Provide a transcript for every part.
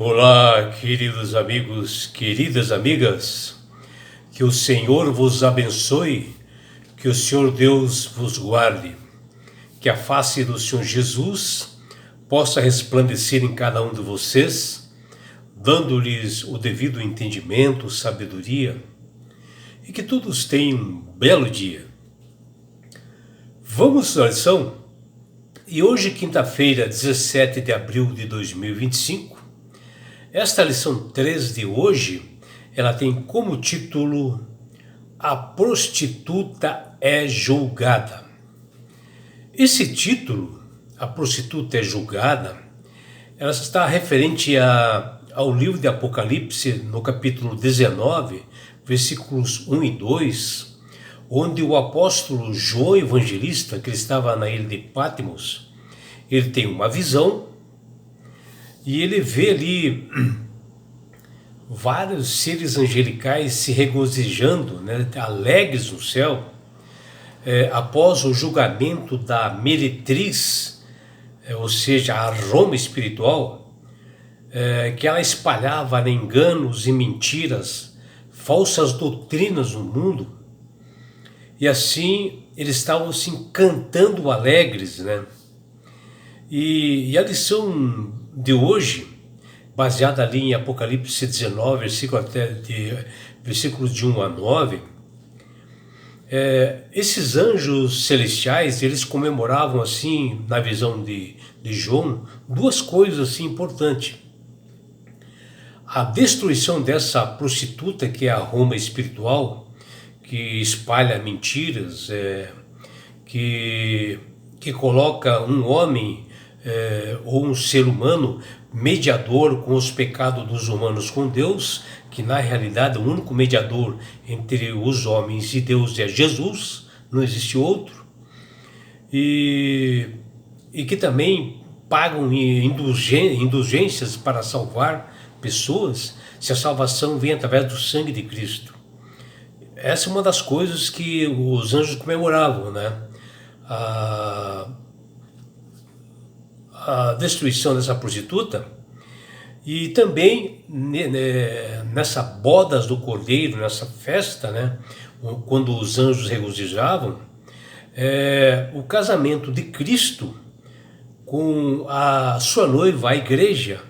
Olá, queridos amigos, queridas amigas, que o Senhor vos abençoe, que o Senhor Deus vos guarde, que a face do Senhor Jesus possa resplandecer em cada um de vocês, dando-lhes o devido entendimento, sabedoria, e que todos tenham um belo dia. Vamos à lição? E hoje, quinta-feira, 17 de abril de 2025, esta lição 3 de hoje, ela tem como título A Prostituta é Julgada. Esse título, A Prostituta é Julgada, ela está referente ao livro de Apocalipse, no capítulo 19, versículos 1 e 2, onde o apóstolo João Evangelista, que estava na ilha de Patmos, ele tem uma visão e ele vê ali vários seres angelicais se regozijando, alegres no céu, após o julgamento da meretriz, ou seja, a Roma espiritual, que ela espalhava enganos e mentiras, falsas doutrinas no mundo. E assim eles estavam assim cantando alegres, E a lição de hoje, baseada ali em Apocalipse 19, versículos de 1 a 9, esses anjos celestiais, eles comemoravam assim, na visão de João, duas coisas assim importantes. A destruição dessa prostituta, que é a Roma espiritual, que espalha mentiras, que coloca um homem ou um ser humano mediador com os pecados dos humanos com Deus, que na realidade o único mediador entre os homens e Deus é Jesus, não existe outro, e que também pagam indulgências para salvar pessoas, se a salvação vem através do sangue de Cristo. Essa é uma das coisas que os anjos comemoravam, a destruição dessa prostituta, e também nessa bodas do Cordeiro, nessa festa, quando os anjos regozijavam, o casamento de Cristo com a sua noiva, a igreja,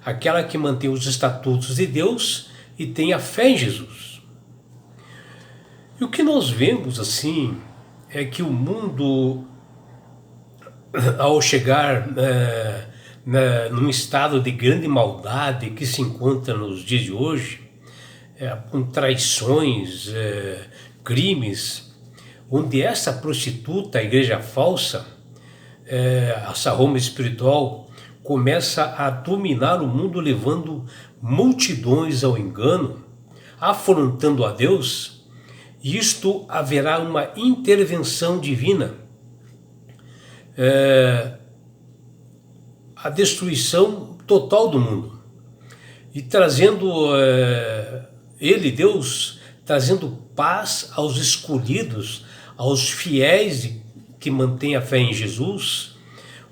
aquela que mantém os estatutos de Deus e tem a fé em Jesus. E o que nós vemos assim é que o mundo, ao chegar num estado de grande maldade que se encontra nos dias de hoje, com traições, crimes, onde essa prostituta, a igreja falsa, essa Roma espiritual, começa a dominar o mundo, levando multidões ao engano, afrontando a Deus, e isto haverá uma intervenção divina, a destruição total do mundo, e trazendo Deus, trazendo paz aos escolhidos, aos fiéis que mantêm a fé em Jesus,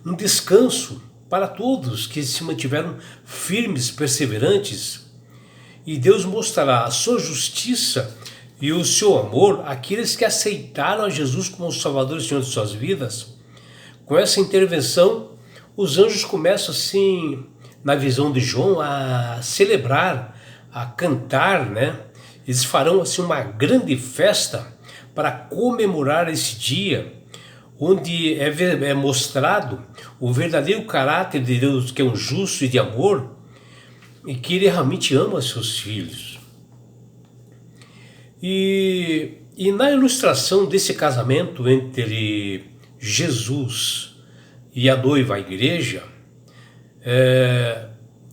um descanso para todos que se mantiveram firmes, perseverantes, e Deus mostrará a sua justiça e o seu amor àqueles que aceitaram a Jesus como Salvador e Senhor de suas vidas. Com essa intervenção, os anjos começam assim, na visão de João, a celebrar, a cantar, Eles farão assim uma grande festa para comemorar esse dia, onde é mostrado o verdadeiro caráter de Deus, que é um justo e de amor, e que Ele realmente ama seus filhos. E na ilustração desse casamento entre Jesus e a noiva, a igreja,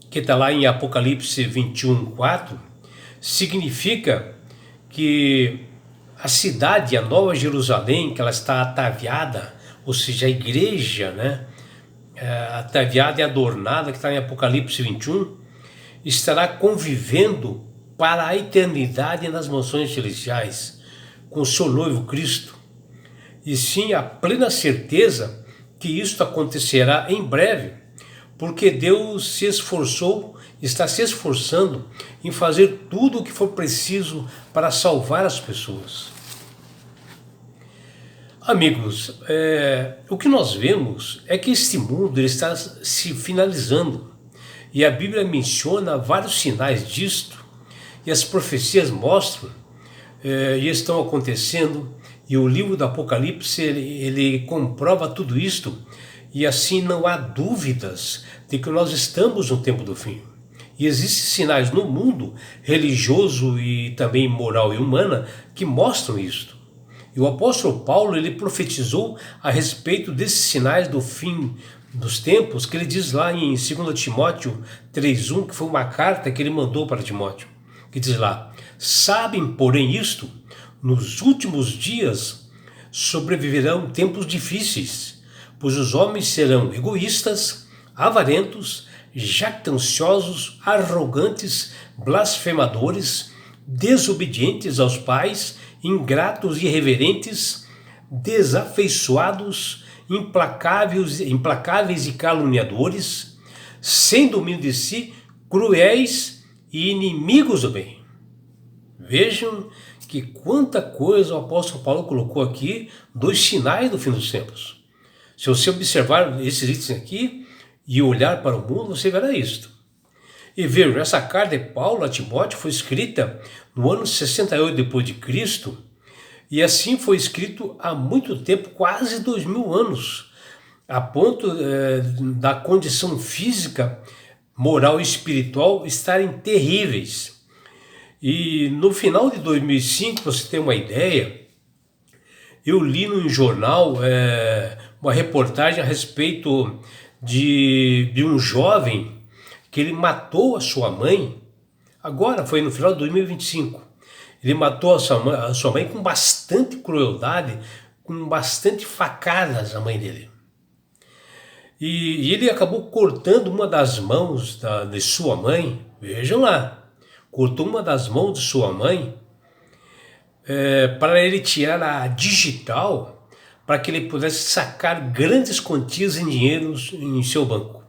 que está lá em Apocalipse 21:4, significa que a cidade, a Nova Jerusalém, que ela está ataviada, ou seja, a igreja, ataviada e adornada, que está em Apocalipse 21, estará convivendo para a eternidade nas mansões celestiais, com o seu noivo Cristo. E sim, a plena certeza que isto acontecerá em breve, porque Deus se esforçou, está se esforçando em fazer tudo o que for preciso para salvar as pessoas. Amigos, o que nós vemos é que este mundo ele está se finalizando e a Bíblia menciona vários sinais disto e as profecias mostram e estão acontecendo e o livro do Apocalipse ele comprova tudo isto e assim não há dúvidas de que nós estamos no tempo do fim. E existem sinais no mundo religioso e também moral e humana que mostram isto. E o apóstolo Paulo ele profetizou a respeito desses sinais do fim dos tempos, que ele diz lá em 2 Timóteo 3,1, que foi uma carta que ele mandou para Timóteo, que diz lá: sabem, porém, isto, nos últimos dias sobreviverão tempos difíceis, pois os homens serão egoístas, avarentos, jactanciosos, arrogantes, blasfemadores, desobedientes aos pais, ingratos e irreverentes, desafeiçoados, implacáveis e caluniadores, sem domínio de si, cruéis e inimigos do bem. Vejam que quanta coisa o apóstolo Paulo colocou aqui dos sinais do fim dos tempos. Se você observar esses itens aqui e olhar para o mundo, você verá isto. E vejam, essa carta de Paulo a Timóteo foi escrita no ano 68 depois de Cristo, e assim foi escrito há muito tempo, quase 2000 anos, a ponto da condição física, moral e espiritual estarem terríveis. E no final de 2005, para você ter uma ideia, eu li num jornal uma reportagem a respeito de um jovem que ele matou a sua mãe, agora foi no final de 2025, ele matou a sua mãe com bastante crueldade, com bastante facadas a mãe dele. E ele acabou cortando uma das mãos de sua mãe, vejam lá, cortou uma das mãos de sua mãe para ele tirar a digital, para que ele pudesse sacar grandes quantias em dinheiro em seu banco.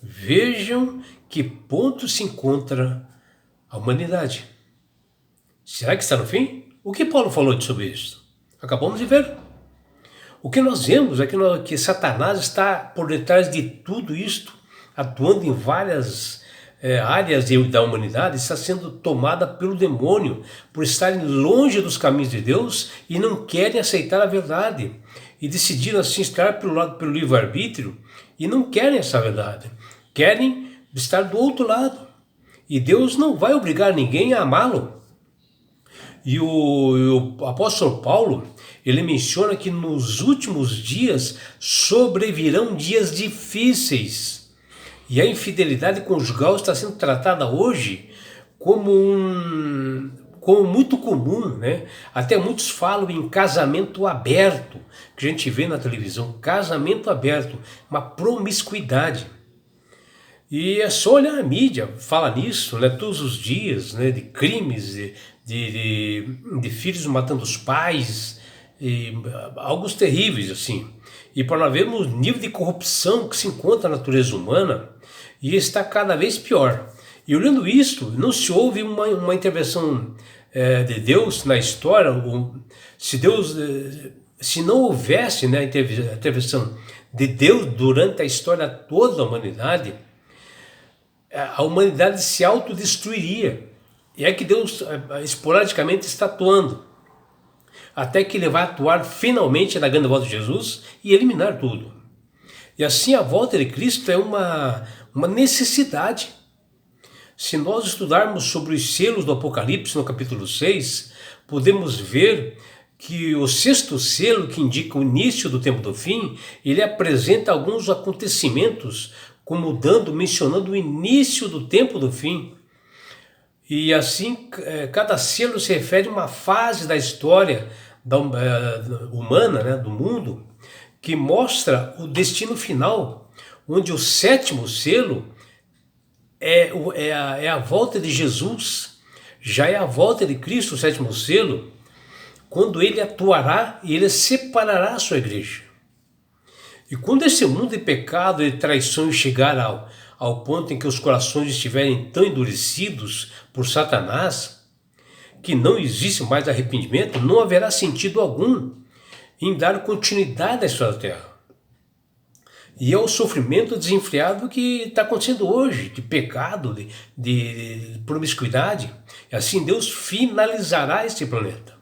Vejam que ponto se encontra a humanidade. Será que está no fim? O que Paulo falou sobre isso? Acabamos de ver. O que nós vemos é que Satanás está por detrás de tudo isto, atuando em várias áreas da humanidade, está sendo tomada pelo demônio, por estarem longe dos caminhos de Deus e não querem aceitar a verdade. E decidiram assim estar pelo livre-arbítrio e não querem essa verdade. Querem estar do outro lado. E Deus não vai obrigar ninguém a amá-lo. E o apóstolo Paulo, ele menciona que nos últimos dias sobrevirão dias difíceis. E a infidelidade conjugal está sendo tratada hoje como muito comum, né? Até muitos falam em casamento aberto, que a gente vê na televisão, casamento aberto, uma promiscuidade. E é só olhar a mídia, fala nisso, né, todos os dias, né, de crimes, de filhos matando os pais, e algo terríveis assim. E para nós vermos o nível de corrupção que se encontra na natureza humana, e está cada vez pior. E olhando isto, não se houve uma intervenção de Deus na história. Se não houvesse, né, a intervenção de Deus durante a história toda da humanidade, a humanidade se autodestruiria. E é que Deus esporadicamente está atuando, até que ele vai atuar finalmente na grande volta de Jesus e eliminar tudo. E assim a volta de Cristo é uma necessidade. Se nós estudarmos sobre os selos do Apocalipse no capítulo 6, podemos ver que o sexto selo, que indica o início do tempo do fim, ele apresenta alguns acontecimentos como mencionando o início do tempo do fim. E assim, cada selo se refere a uma fase da história humana, né, do mundo, que mostra o destino final, onde o sétimo selo é a volta de Jesus, já é a volta de Cristo, o sétimo selo, quando ele atuará e ele separará a sua igreja. E quando esse mundo de pecado e traições chegar ao ponto em que os corações estiverem tão endurecidos por Satanás, que não existe mais arrependimento, não haverá sentido algum em dar continuidade à história da Terra. E é o sofrimento desenfreado que está acontecendo hoje, de pecado, de promiscuidade. E assim Deus finalizará este planeta.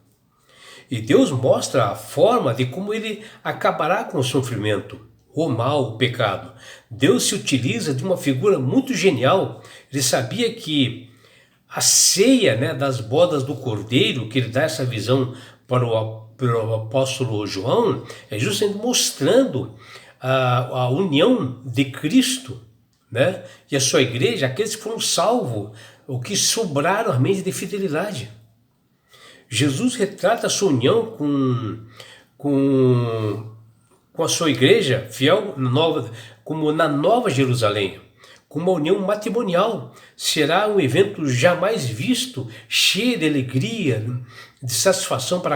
E Deus mostra a forma de como ele acabará com o sofrimento, o mal, o pecado. Deus se utiliza de uma figura muito genial. Ele sabia que a ceia, né, das bodas do Cordeiro, que ele dá essa visão para o apóstolo João, é justamente mostrando a união de Cristo, né, e a sua igreja, aqueles que foram salvos, o que sobraram a mente de fidelidade. Jesus retrata a sua união com a sua igreja fiel, como na Nova Jerusalém, com uma união matrimonial. Será um evento jamais visto, cheio de alegria, de satisfação para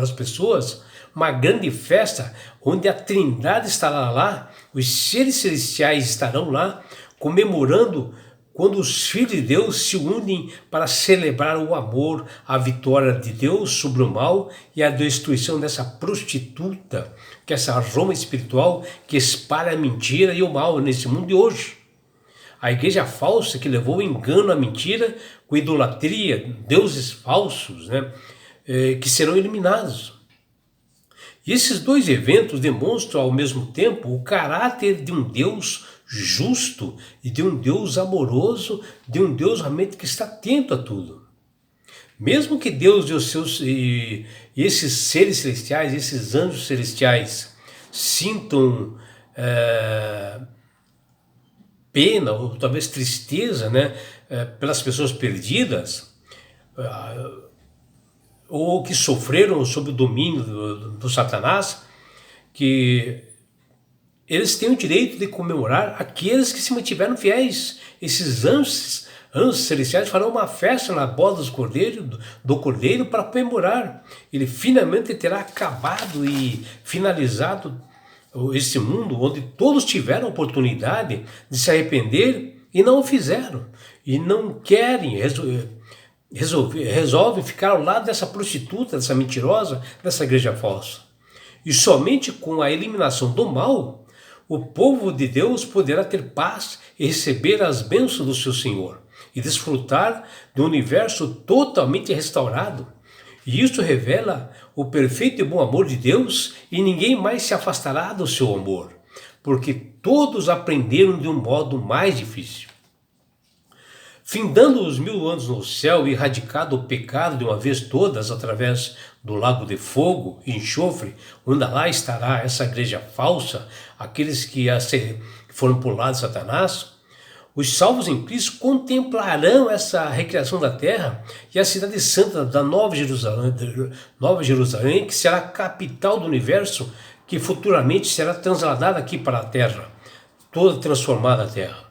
as pessoas, uma grande festa onde a Trindade estará lá, os seres celestiais estarão lá, comemorando quando os filhos de Deus se unem para celebrar o amor, a vitória de Deus sobre o mal e a destruição dessa prostituta, que é essa Roma espiritual que espalha a mentira e o mal nesse mundo de hoje. A igreja falsa que levou o engano, a mentira, com idolatria, deuses falsos, né, que serão eliminados. E esses dois eventos demonstram ao mesmo tempo o caráter de um Deus justo e de um Deus amoroso, de um Deus realmente que está atento a tudo. Mesmo que Deus e esses seres celestiais, esses anjos celestiais sintam pena ou talvez tristeza, né, pelas pessoas perdidas, ou que sofreram sob o domínio do Satanás, que eles têm o direito de comemorar aqueles que se mantiveram fiéis. Esses anjos celestiais farão uma festa na boda do Cordeiro para comemorar. Ele finalmente terá acabado e finalizado esse mundo onde todos tiveram a oportunidade de se arrepender e não o fizeram. E não querem, resolvem ficar ao lado dessa prostituta, dessa mentirosa, dessa igreja falsa. E somente com a eliminação do mal, o povo de Deus poderá ter paz e receber as bênçãos do seu Senhor e desfrutar de um universo totalmente restaurado. E isso revela o perfeito e bom amor de Deus, e ninguém mais se afastará do seu amor, porque todos aprenderam de um modo mais difícil. Findando os 1000 anos no céu e erradicado o pecado de uma vez todas através do lago de fogo e enxofre, onde lá estará essa igreja falsa, aqueles que foram por lado de Satanás, os salvos em Cristo contemplarão essa recriação da terra e a cidade santa da Nova Jerusalém, que será a capital do universo, que futuramente será transladada aqui para a terra, toda transformada a terra.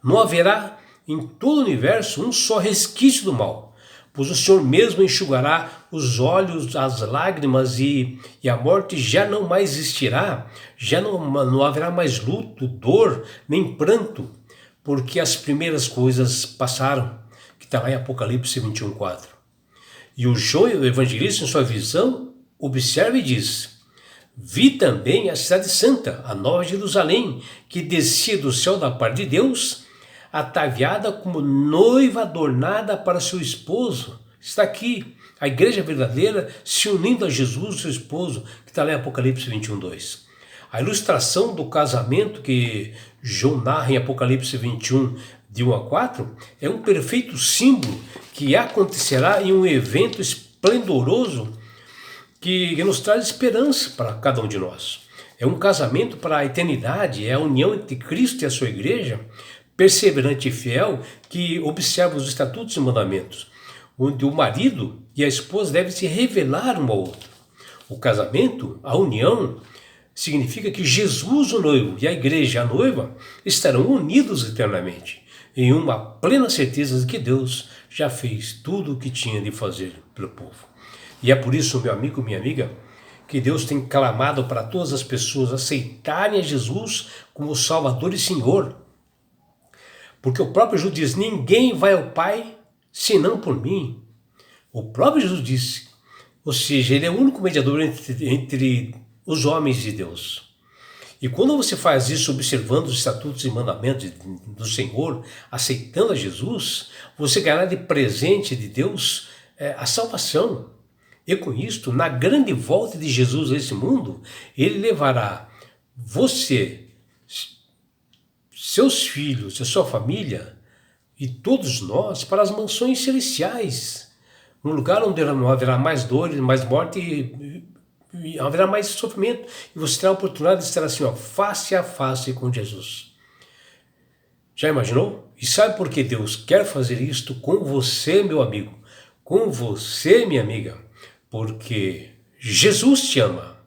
Não haverá em todo o universo um só resquício do mal, pois o Senhor mesmo enxugará os olhos, as lágrimas, e a morte já não mais existirá, já não haverá mais luto, dor, nem pranto, porque as primeiras coisas passaram, que está lá em Apocalipse 21:4. E o João, o evangelista, em sua visão, observa e diz: vi também a cidade santa, a Nova Jerusalém, que descia do céu da parte de Deus, ataviada como noiva adornada para seu esposo. Está aqui a igreja verdadeira se unindo a Jesus, seu esposo, que está lá em Apocalipse 21:2. A ilustração do casamento que João narra em Apocalipse 21, de 1-4, é um perfeito símbolo que acontecerá em um evento esplendoroso que nos traz esperança para cada um de nós. É um casamento para a eternidade, é a união entre Cristo e a sua igreja, perseverante e fiel, que observa os estatutos e mandamentos, onde o marido e a esposa devem se revelar um ao outro. O casamento, a união, significa que Jesus, o noivo, e a igreja, a noiva, estarão unidos eternamente, em uma plena certeza de que Deus já fez tudo o que tinha de fazer pelo povo. E é por isso, meu amigo, minha amiga, que Deus tem clamado para todas as pessoas aceitarem a Jesus como Salvador e Senhor. Porque o próprio Jesus diz, ninguém vai ao Pai senão por mim. O próprio Jesus disse, ou seja, ele é o único mediador entre os homens e Deus. E quando você faz isso observando os estatutos e mandamentos do Senhor, aceitando a Jesus, você ganhará de presente de Deus a salvação. E com isto, na grande volta de Jesus a esse mundo, ele levará você, seus filhos, a sua família e todos nós para as mansões celestiais, um lugar onde não haverá mais dor, mais morte e haverá mais sofrimento. E você terá a oportunidade de estar assim, ó, face a face com Jesus. Já imaginou? E sabe por que Deus quer fazer isto com você, meu amigo? Com você, minha amiga? Porque Jesus te ama.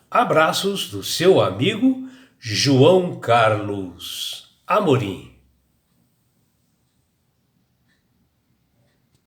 Abraços do seu amigo João Carlos Amorim.